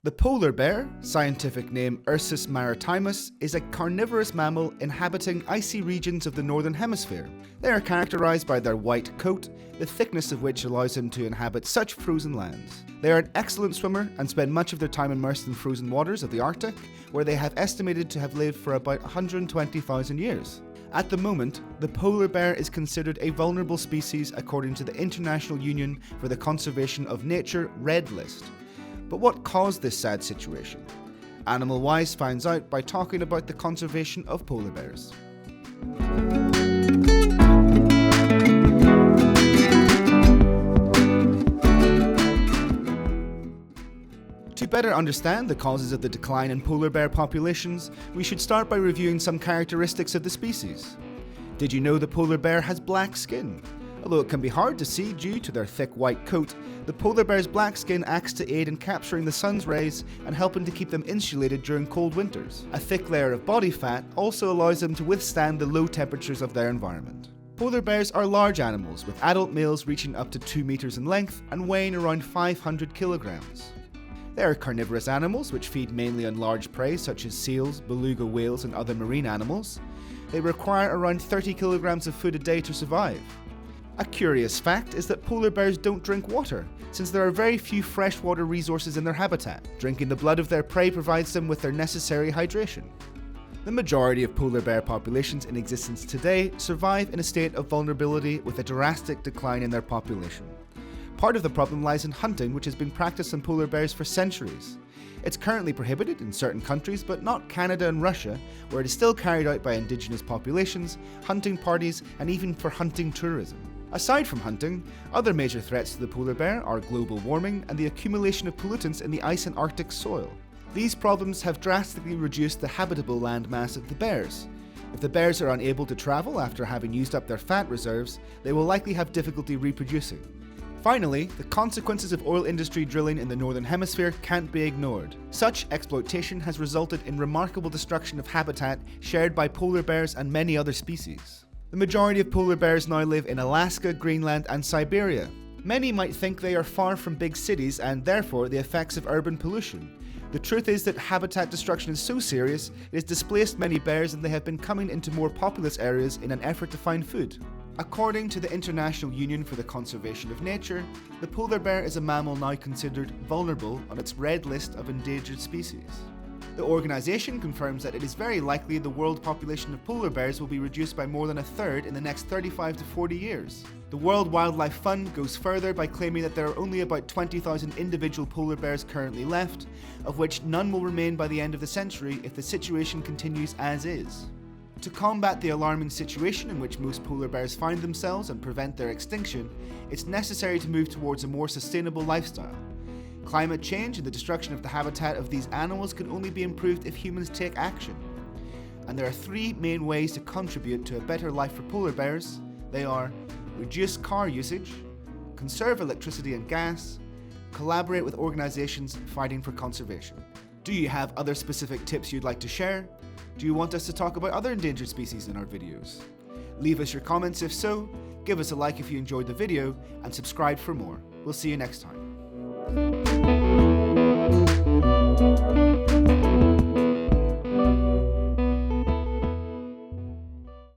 The polar bear, scientific name Ursus maritimus, is a carnivorous mammal inhabiting icy regions of the northern hemisphere. They are characterized by their white coat, the thickness of which allows them to inhabit such frozen lands. They are an excellent swimmer and spend much of their time immersed in frozen waters of the Arctic, where they have estimated to have lived for about 120,000 years. At the moment, the polar bear is considered a vulnerable species according to the International Union for the Conservation of Nature Red List. But what caused this sad situation? AnimalWised finds out by talking about the conservation of polar bears. To better understand the causes of the decline in polar bear populations, we should start by reviewing some characteristics of the species. Did you know the polar bear has black skin? Although it can be hard to see due to their thick white coat, the polar bear's black skin acts to aid in capturing the sun's rays and helping to keep them insulated during cold winters. A thick layer of body fat also allows them to withstand the low temperatures of their environment. Polar bears are large animals, with adult males reaching up to 2 meters in length and weighing around 500 kilograms. They are carnivorous animals which feed mainly on large prey such as seals, beluga whales and other marine animals. They require around 30 kilograms of food a day to survive. A curious fact is that polar bears don't drink water, since there are very few freshwater resources in their habitat. Drinking the blood of their prey provides them with their necessary hydration. The majority of polar bear populations in existence today survive in a state of vulnerability with a drastic decline in their population. Part of the problem lies in hunting, which has been practiced on polar bears for centuries. It's currently prohibited in certain countries, but not Canada and Russia, where it is still carried out by indigenous populations, hunting parties, and even for hunting tourism. Aside from hunting, other major threats to the polar bear are global warming and the accumulation of pollutants in the ice and Arctic soil. These problems have drastically reduced the habitable landmass of the bears. If the bears are unable to travel after having used up their fat reserves, they will likely have difficulty reproducing. Finally, the consequences of oil industry drilling in the northern hemisphere can't be ignored. Such exploitation has resulted in remarkable destruction of habitat shared by polar bears and many other species. The majority of polar bears now live in Alaska, Greenland, and Siberia. Many might think they are far from big cities and therefore the effects of urban pollution. The truth is that habitat destruction is so serious, it has displaced many bears and they have been coming into more populous areas in an effort to find food. According to the International Union for the Conservation of Nature, the polar bear is a mammal now considered vulnerable on its red list of endangered species. The organisation confirms that it is very likely the world population of polar bears will be reduced by more than a third in the next 35 to 40 years. The World Wildlife Fund goes further by claiming that there are only about 20,000 individual polar bears currently left, of which none will remain by the end of the century if the situation continues as is. To combat the alarming situation in which most polar bears find themselves and prevent their extinction, it's necessary to move towards a more sustainable lifestyle. Climate change and the destruction of the habitat of these animals can only be improved if humans take action. And there are 3 main ways to contribute to a better life for polar bears. They are: reduce car usage, conserve electricity and gas, collaborate with organisations fighting for conservation. Do you have other specific tips you'd like to share? Do you want us to talk about other endangered species in our videos? Leave us your comments if so, give us a like if you enjoyed the video, and subscribe for more. We'll see you next time.